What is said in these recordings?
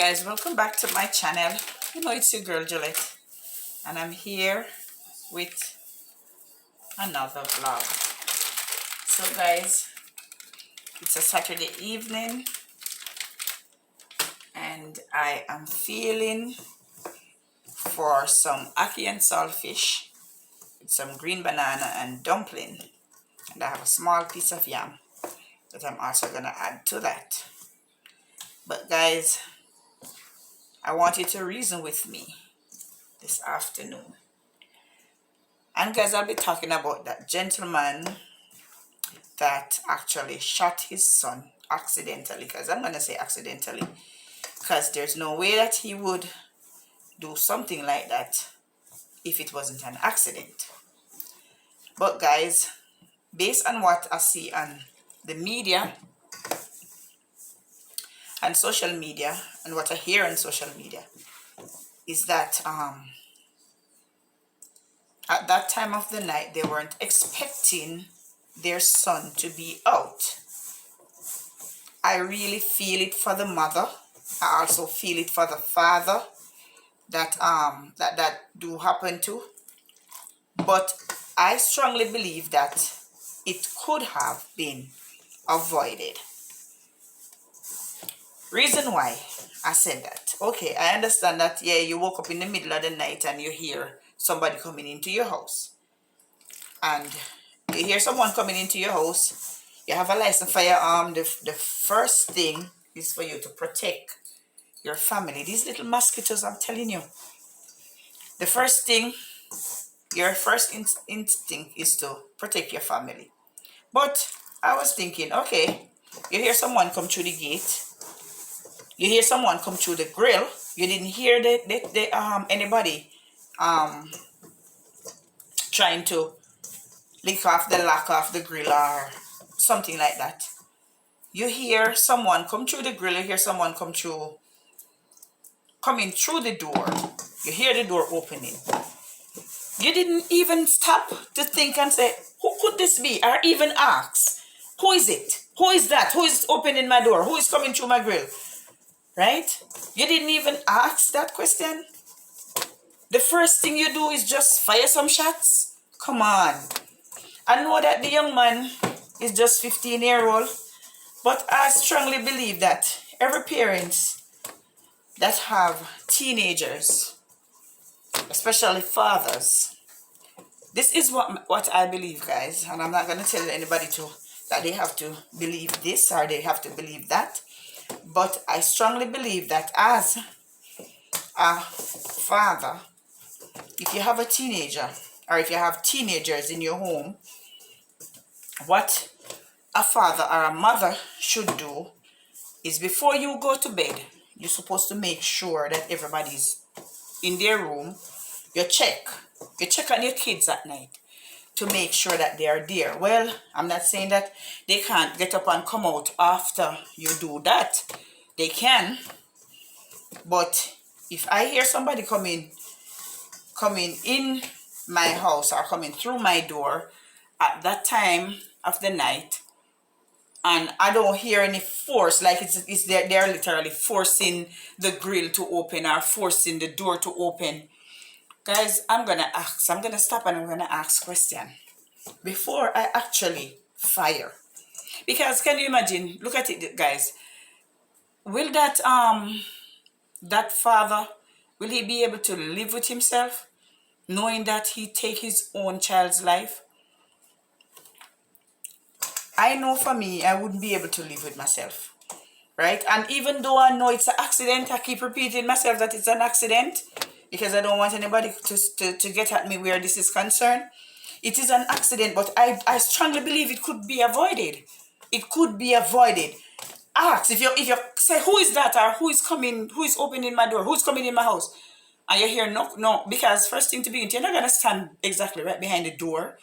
Guys, welcome back to my channel. You know, it's your girl Juliet, and I'm here with another vlog. So guys, it's a Saturday evening and I am feeling for some ackee and saltfish with some green banana and dumpling, and I have a small piece of yam that I'm also gonna add to that. But guys, I want you to reason with me this afternoon. And guys, I'll be talking about that gentleman that actually shot his son accidentally, because I'm going to say accidentally, because there's no way that he would do something like that if it wasn't an accident. But guys, based on what I see on the media and social media and what I hear on social media is that at that time of the night they weren't expecting their son to be out. I really feel it for the mother. I also feel it for the father that that do happen to. But I strongly believe that it could have been avoided. Reason why I said that. Okay, I understand that, yeah, you woke up in the middle of the night and you hear somebody coming into your house. And you hear someone coming into your house, you have a licensed firearm. The first thing is for you to protect your family. These little mosquitoes, I'm telling you. The first thing, your first instinct is to protect your family. But I was thinking, okay, you hear someone come through the gate, you hear someone come through the grill, you didn't hear anybody trying to lick off the lock of the grill or something like that. You hear someone come through the grill, you hear someone coming through the door, you hear the door opening. You didn't even stop to think and say, who could this be? Or even ask, who is it? Who is that? Who is opening my door? Who is coming through my grill? Right? You didn't even ask that question. The first thing you do is just fire some shots. Come on. I know that the young man is just 15-year-old, but I strongly believe that every parent that have teenagers, especially fathers, this is what I believe, guys, and I'm not going to tell anybody that they have to believe this or they have to believe that, but I strongly believe that as a father, if you have a teenager or if you have teenagers in your home, what a father or a mother should do is before you go to bed, you're supposed to make sure that everybody's in their room. You check on your kids at night to make sure that they are there. Well, I'm not saying that they can't get up and come out after you do that. They can. But if I hear somebody coming in my house or coming through my door at that time of the night, and I don't hear any force, like it's they're literally forcing the grill to open or forcing the door to open, guys, I'm gonna stop and I'm gonna ask question before I actually fire. Because can you imagine, look at it, guys, will that father, will he be able to live with himself knowing that he take his own child's life? I know for me, I wouldn't be able to live with myself, right? And even though I know it's an accident, I keep repeating myself that it's an accident because I don't want anybody to get at me where this is concerned. It is an accident, but I strongly believe it could be avoided. It could be avoided. Ask, if you say, who is that, or who is coming, who is opening my door, who's coming in my house, and you hear no, because first thing to begin, you're not gonna stand exactly right behind the door.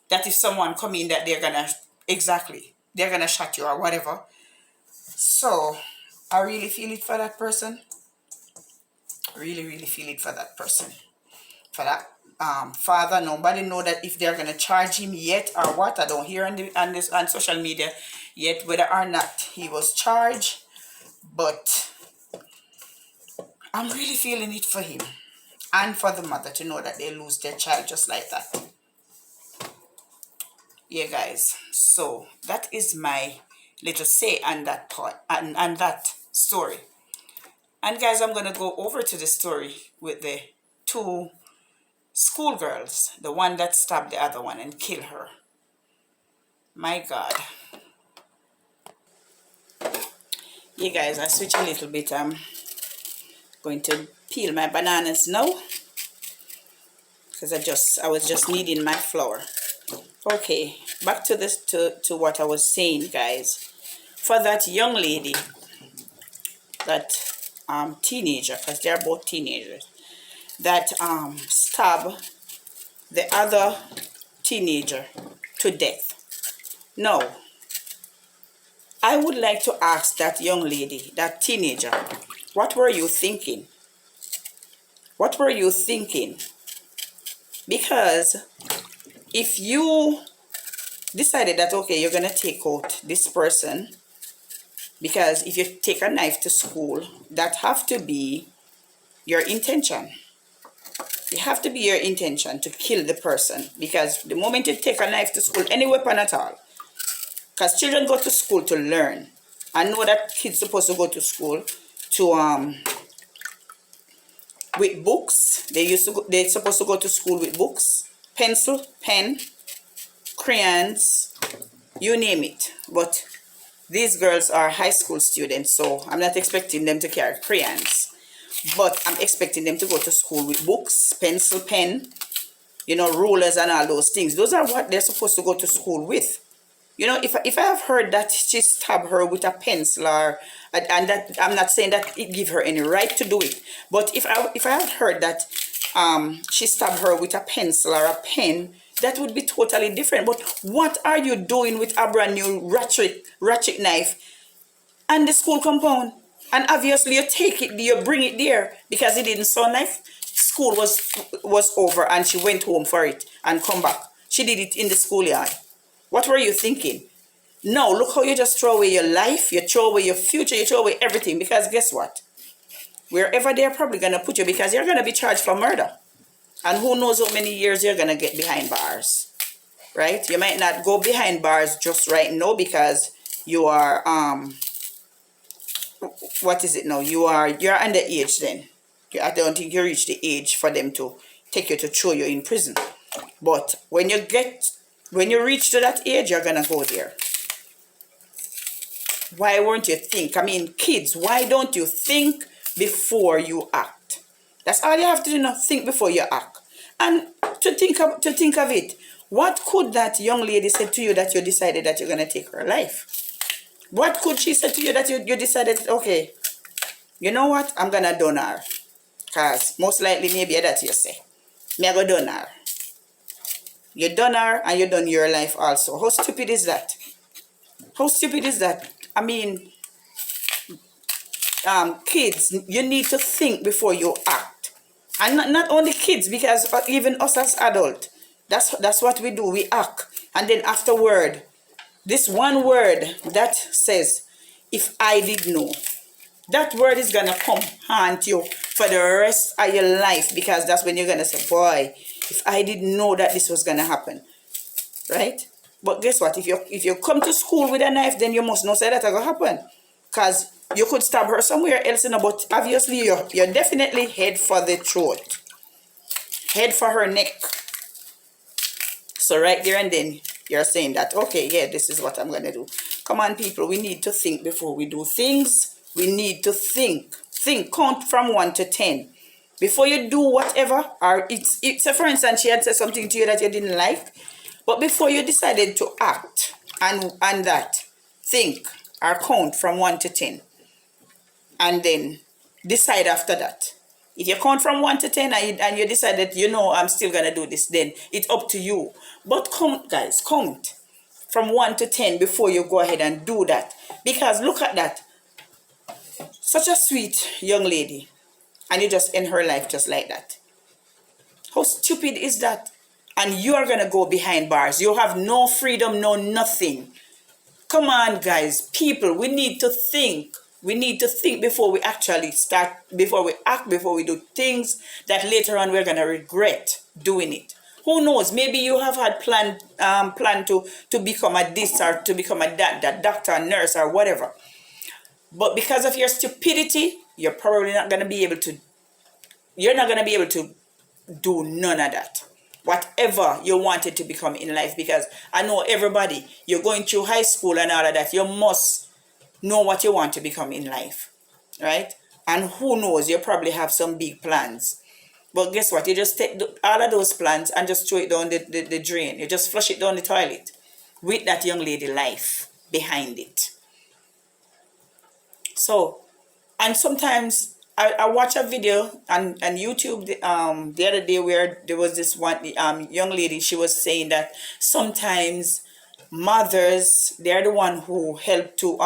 That if someone come in, that they're gonna shut you or whatever. So I really feel it for that person. Really, really feel it for that person. For that father. Nobody know that if they're gonna charge him yet or what. I don't hear on social media yet whether or not he was charged. But I'm really feeling it for him and for the mother to know that they lose their child just like that. Yeah, guys. So that is my little say on that part and that story. And guys, I'm gonna go over to the story with the two schoolgirls, the one that stabbed the other one and killed her. My God. Yeah, guys, I switch a little bit. I'm going to peel my bananas now because I was just kneading my flour. Okay, back to this to what I was saying, guys. For that young lady, that teenager, because they're both teenagers, that stab the other teenager to death. Now, I would like to ask that young lady, that teenager, what were you thinking? What were you thinking? Because if you decided that, okay, you're going to take out this person, because if you take a knife to school, that have to be your intention. It have to be your intention to kill the person, because the moment you take a knife to school, any weapon at all, because children go to school to learn. I know that kids supposed to go to school to with books. They're supposed to go to school with books, pencil, pen, crayons, you name it. But these girls are high school students, so I'm not expecting them to carry crayons. But I'm expecting them to go to school with books, pencil, pen, you know, rulers and all those things. Those are what they're supposed to go to school with. You know, if I have heard that she stabbed her with a pencil, or and that, I'm not saying that it give her any right to do it, but if I have heard that she stabbed her with a pencil or a pen, that would be totally different. But what are you doing with a brand new ratchet knife and the school compound? And obviously you take it, you bring it there because it didn't sound like school was over and she went home for it and come back. She did it in the schoolyard. What were you thinking? No, look how you just throw away your life, you throw away your future, you throw away everything. Because guess what? Wherever they're probably going to put you, because you're going to be charged for murder. And who knows how many years you're going to get behind bars. Right? You might not go behind bars just right now because you are, what is it now? You're underage then. I don't think you reach the age for them to take you to throw you in prison. But when you reach to that age, you're going to go there. Why won't you think? I mean, kids, why don't you think before you act? That's all you have to do now, think before you act. And to think of it, what could that young lady say to you that you decided that you're going to take her life? What could she say to you that you decided, okay, you know what, I'm going to done her? Because most likely maybe that's you say. Me I go done her. You done her and you done your life also. How stupid is that? How stupid is that? I mean, kids, you need to think before you act. And not only kids, because even us as adults, that's what we do. We act. And then afterward, this one word that says, if I did know, that word is going to come haunt you for the rest of your life, because that's when you're going to say, boy, if I didn't know that this was going to happen. Right? But guess what? If you come to school with a knife, then you must not say that going to happen. Because you could stab her somewhere else, but obviously you're definitely head for the throat. Head for her neck. So right there and then, you're saying that, okay, yeah, this is what I'm going to do. Come on, people, we need to think before we do things. We need to think. Think, count from 1 to 10. Before you do whatever, or it's for instance, she had said something to you that you didn't like, but before you decided to act and that, think or count from 1 to 10. And then decide after that. If you count from 1 to 10 and you decide that, you know, I'm still going to do this, then it's up to you. But count, guys, count from 1 to 10 before you go ahead and do that. Because look at that. Such a sweet young lady. And you just end her life just like that. How stupid is that? And you are going to go behind bars. You have no freedom, no nothing. Come on, guys. People, we need to think We need to think before we actually start, before we act, before we do things that later on we're gonna regret doing it. Who knows? Maybe you have had plan to become a this or to become a that doctor, nurse, or whatever. But because of your stupidity, you're probably not gonna be able to. You're not gonna be able to do none of that. Whatever you wanted to become in life, because I know everybody, you're going through high school and all of that, you must know what you want to become in life, right? And who knows, you probably have some big plans. But guess what? You just take all of those plans and just throw it down the drain. You just flush it down the toilet with that young lady life behind it. So, and sometimes I watch a video on YouTube the other day where there was this one young lady. She was saying that sometimes mothers, they're the one who help to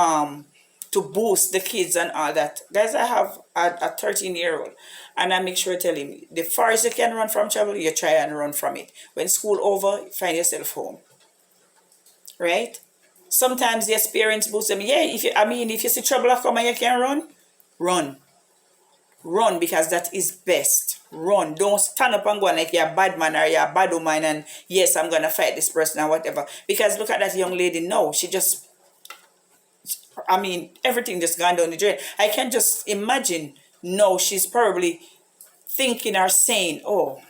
boost the kids and all that. Guys, I have a 13-year-old, and I make sure to tell him, the farthest you can run from trouble, you try and run from it. When school over, find yourself home, right? Sometimes the experience boosts them. Yeah, if you see trouble come and you can run, run. Run, because that is best. Run. Don't stand up and go like you're a bad man or you're a bad woman and yes, I'm gonna fight this person or whatever. Because look at that young lady now. She just, everything just gone down the drain. I can just imagine no, she's probably thinking or saying, oh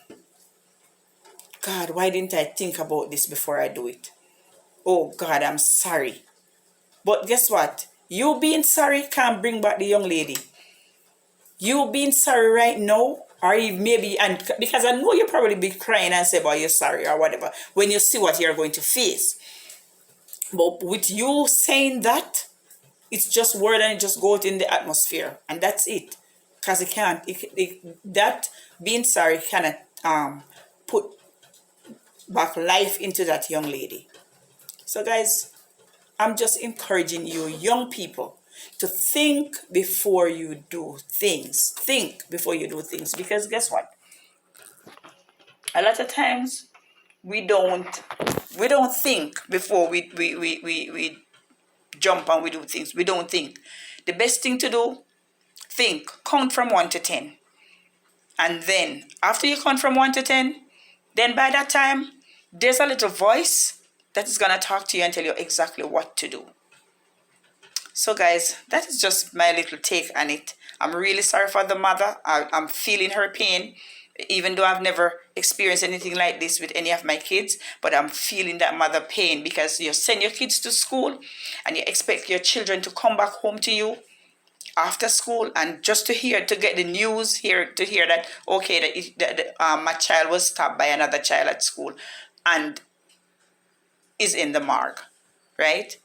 God, why didn't I think about this before I do it? Oh God, I'm sorry. But guess what? You being sorry can't bring back the young lady. You being sorry right now, or maybe, and because I know you'll probably be crying and say, "But you're sorry," or whatever, when you see what you're going to face. But with you saying that, it's just word and it just goes in the atmosphere, and that's it. Because it can't, that being sorry cannot put back life into that young lady. So, guys, I'm just encouraging you, young people, to think before you do things. Think before you do things. Because guess what? A lot of times we don't think before we jump and we do things. We don't think. The best thing to do, think. Count from 1 to 10. And then after you count from 1 to 10, then by that time, there's a little voice that is going to talk to you and tell you exactly what to do. So guys, that is just my little take on it. I'm really sorry for the mother. I'm feeling her pain, even though I've never experienced anything like this with any of my kids. But I'm feeling that mother pain, because you send your kids to school and you expect your children to come back home to you after school, and just to get the news, to hear that, okay, that my child was stabbed by another child at school and is in the morgue, right?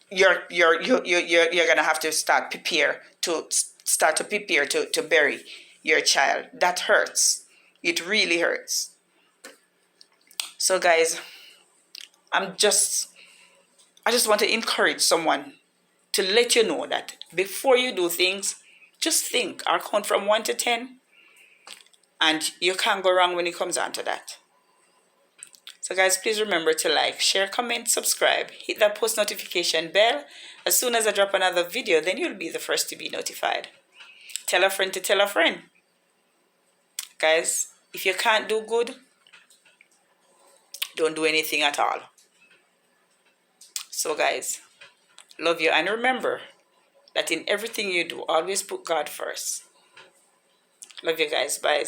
You're gonna have to start to prepare to bury your child. That hurts. It really hurts. So guys, I just want to encourage someone to let you know that before you do things, just think or count from 1 to 10, and you can't go wrong when it comes down to that. So guys, please remember to like, share, comment, subscribe, hit that post notification bell. As soon as I drop another video, then you'll be the first to be notified. Tell a friend to tell a friend. Guys, if you can't do good, don't do anything at all. So guys, love you, and remember that in everything you do, always put God first. Love you guys. Bye.